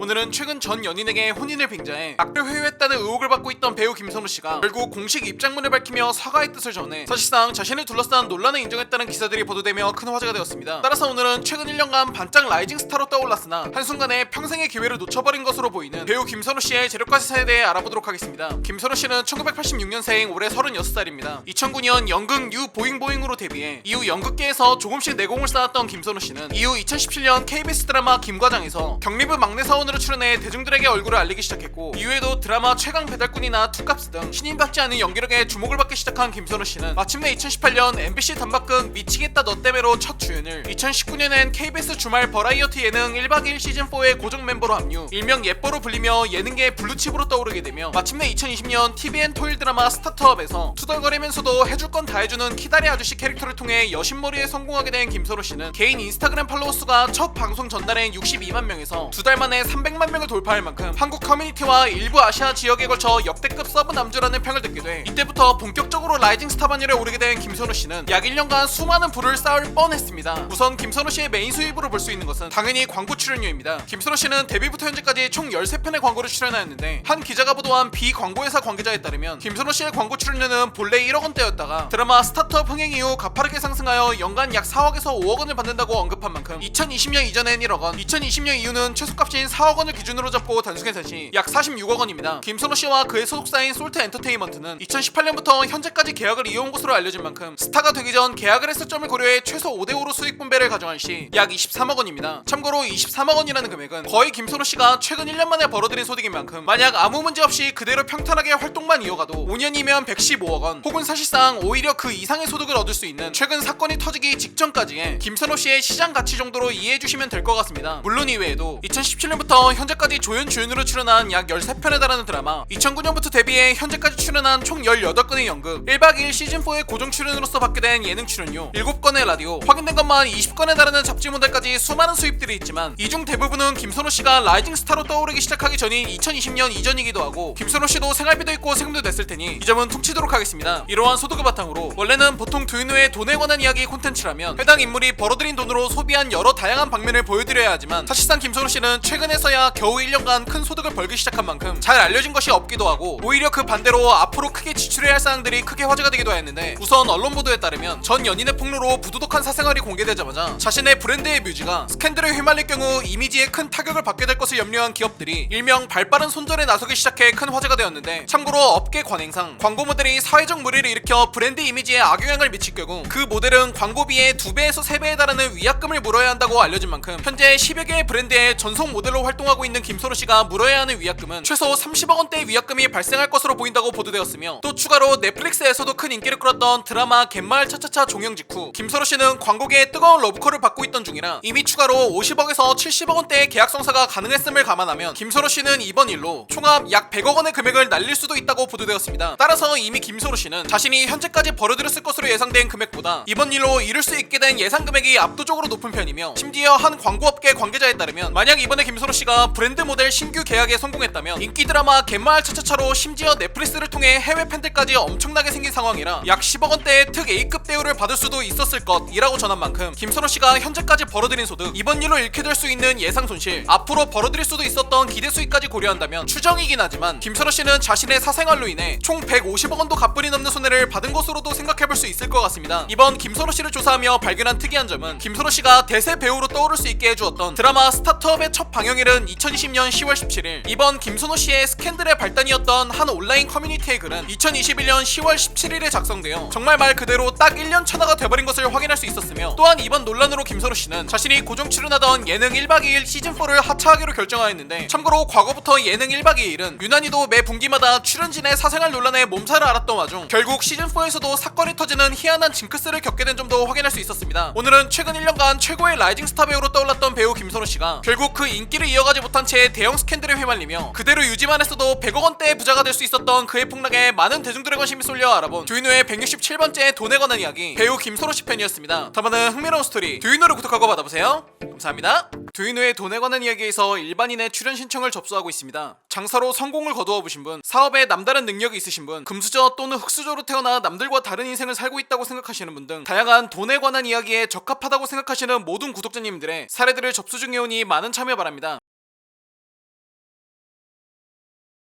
오늘은 최근 전 연인에게 혼인을 빙자해 악플 회유했다는 의혹을 받고 있던 배우 김선호씨가 결국 공식 입장문을 밝히며 사과의 뜻을 전해 사실상 자신을 둘러싼 논란을 인정했다는 기사들이 보도되며 큰 화제가 되었습니다. 따라서 오늘은 최근 1년간 반짝 라이징 스타로 떠올랐으나 한순간에 평생의 기회를 놓쳐버린 것으로 보이는 배우 김선호씨의 재력과 세상에 대해 알아보도록 하겠습니다. 김선호씨는 1986년생 올해 36살입니다. 2009년 연극 뉴 보잉보잉으로 데뷔해 이후 연극계에서 조금씩 내공을 쌓았던 김선호씨는 이후 2017년 KBS 드라마 김과장에서 경리부 막내 사원으로 출연해 대중들에게 얼굴을 알리기 시작했고, 이후에도 드라마 최강 배달꾼이나 투캅스 등 신인답지 않은 연기력에 주목을 받기 시작한 김선호씨는 마침내 2018년 MBC 단막극 미치겠다 너 때문에로 첫 주연을, 2019년엔 KBS 주말 버라이어티 예능 1박 2일 시즌4의 고정 멤버로 합류, 일명 예뻐로 불리며 예능계의 블루칩으로 떠오르게 되며 마침내 2020년 TVN 토일 드라마 스타트업에서 투덜거리면서도 해줄 건 다 해주는 키다리 아저씨 캐릭터를 통해 여신머리에 성공하게 된 김선호씨는 개인 인스타그램 팔로워 수가 첫 방송 전날엔 62만 명에서 두 달 만에 300만 명을 돌파할 만큼 한국 커뮤니티와 일부 아시아 지역에 걸쳐 역대급 서브 남주라는 평을 듣게 돼 이때부터 본격적으로 라이징 스타 반열에 오르게 된 김선호씨는 약 1년간 수많은 부를 쌓을 뻔했습니다. 우선 김선호씨의 메인 수입으로 볼 수 있는 것은 당연히 광고 출연료입니다. 김선호씨는 데뷔부터 현재까지 총 13편의 광고를 출연하였는데, 한 기자가 보도한 비광고회사 관계자에 따르면 김선호씨의 광고 출연료는 본래 1억 원대였다가 드라마 스타트업 흥행 이후 가파르게 상승하여 연간 약 4억에서 5억 원을 받는다고 언급한 만큼 2020년 이전엔 1억 원, 2020년 이후는 최소값인 4억 원을 기준으로 잡고 단순계산시 약 46억 원입니다. 김선호씨와 그의 소속사인 솔트 엔터테인먼트는 2018년부터 현재까지 계약을 이어온 것으로 알려진 만큼 스타가 되기 전 계약을 했을 점을 고려해 최소 5대5로 수익 분배를 가정할 시 약 23억 원입니다. 참고로 23억 원이라는 금액은 거의 김선호씨가 최근 1년 만에 벌어들인 소득인 만큼 만약 아무 문제 없이 그대로 평탄하게 활동만 이어가도 5년이면 115억 원, 혹은 사실상 오히려 그 이상의 소득을 얻을 수 있는 최근 사건이 터지기 직전까지의 김선호씨의 시장 가치 정도로 이해해주시면 될 것 같습니다. 물론 이외에도 2017년부터 현재까지 조연 주연으로 출연한 약 13편에 달하는 드라마, 2009년부터 데뷔해 현재까지 출연한 총 18건의 연극, 1박 2일 시즌4의 고정 출연으로서 받게 된 예능 출연료, 7건의 라디오, 확인된 것만 20건에 달하는 잡지 모델까지 수많은 수입들이 있지만 이 중 대부분은 김선호씨가 라이징 스타로 떠오르기 시작하기 전인 2020년 이전이기도 하고, 김선호씨도 생활비도 있고 세금도 냈을 테니 이 점은 퉁치도록 하겠습니다. 이러한 소득을 바탕으로 원래는 보통 두인우의 돈에 관한 이야기 콘텐츠라면 해당 인물이 벌어들인 돈으로 소비한 여러 다양한 방면을 보여드려야 하지만, 사실상 김선호씨는 최근에서야 겨우 1년간 큰 소득을 벌기 시작한 만큼 잘 알려진 것이 없기도 하고, 오히려 그 반대로 앞으로 크게 지출해야 할 사항들이 크게 화제가 되기도 했는데, 우선 언론 보도에 따르면 전 연인의 폭로로 부도덕한 사생활이 공개되자마자 자신의 브랜드의 뮤지가 스캔들에 휘말릴 경우 이미지에 큰 타격을 받게 될 것을 염려한 기업들이 일명 발빠른 손절에 나서기 시작해 큰 화제가 되었는데, 참고로 업계 관행상 광고 모델이 사회적 무리를 일으켜 브랜드 이미지에 악영향을 미칠 경우 그 모델은 광고비의 2배에서 3배에 달하는 위약금을 물어야 한다고 알려진 만큼, 현재 10여 개의 브랜드의 전속 모델로 활동하고 있는 김선호씨가 물어야 하는 위약금은 최소 30억 원대의 위약금이 발생할 것으로 보인다고 보도되었으며, 또 추가로 넷플릭스에서도 큰 인기를 끌었던 드라마 갯마을 차차차 종영 직후 김선호씨는 광고계의 뜨거운 러브콜을 받고 있던 중이라 이미 추가로 50억에서 70억 원대의 계약 성사가 가능했음을 감안하면 김선호씨는 이번 일로 총합 약 100억 원의 금액을 날릴 수도 있다고 보도되었습니다. 따라서 이미 김선호씨는 자신이 현재까지 벌어들였을 것으로 예상된 금액보다 이번 일로 이룰 수 있게 된 예상 금액이 압도적으로 높은 편이며, 심지어 한 광고업계 관계자에 따르면 만약 이번에 김선호씨가 브랜드 모델 신규 계약에 성공했다면 인기 드라마 갯마을 차차차로 심지어 넷플릭스를 통해 해외 팬들까지 엄청나게 생긴 상황이라 약 10억 원대의 특 A급 대우를 받을 수도 있었을 것이라고 전한 만큼, 김선호씨가 현재까지 벌어들인 소득, 이번 일로 잃게 될 수 있는 예상 손실, 앞으로 벌어들일 수도 있었던 기대 수익까지 고려한다면 추정이긴 하지만 김선호씨는 자신의 사생활로 인해 총 150억 원도 가뿐히 넘는 손해를 받은 것으로도 생각해볼 수 있을 것 같습니다. 이번 김선호씨를 조사하며 발견한 특이한 점은 김선호씨가 대세 배우로 떠오를 수 있게 해주었던 드라마 스타트업의 첫 방영일은 2020년 10월 17일, 이번 김선호씨의 스캔들의 발단이었던 한 온라인 커뮤니티의 글은 2021년 10월 17일에 작성되어 정말 말 그대로 딱 1년 차나가 돼버린 것을 확인할 수 있었으며, 또한 이번 논란으로 김선호씨는 자신이 고정 출연하던 예능 1박 2일 시즌4를 하차하기로 결정하였는데, 참고로 과거부터 예능 1박 2일은 유난히도 매 분기마다 출연진의 사생활 논란에 몸살을 앓았던 와중 결국 시즌4에서도 사건이 터지는 희한한 징크스를 겪게 된 점도 확인할 수 있었습니다. 오늘은 최근 1년간 최고의 라이징 스타 배우로 떠올랐던 배우 김선호씨가 결국 그 인기를 이어가지 못한 채 대형 스캔들에 휘말리며 그대로 유지만 했어도 100억 원대의 부자가 될 수 있었던 그의 폭락에 많은 대중들의 관심이 쏠려 알아본 두인우의 167번째 돈에 관한 이야기, 배우 김선호씨 편이었습니다. 다음은 흥미로운 스토리 두인우를 구독하고 받아보세요. 감사합니다. 두인우의 돈에 관한 이야기에서 일반인의 출연 신청을 접수하고 있습니다. 장사로 성공을 거두어 보신 분, 사업에 남다른 능력이 있으신 분, 금수저 또는 흙수저로 태어나 남들과 다른 인생을 살고 있다고 생각하시는 분 등 다양한 돈에 관한 이야기에 적합하다고 생각하시는 모든 구독자님들의 사례들을 접수 중에 오니 많은 참여 바랍니다.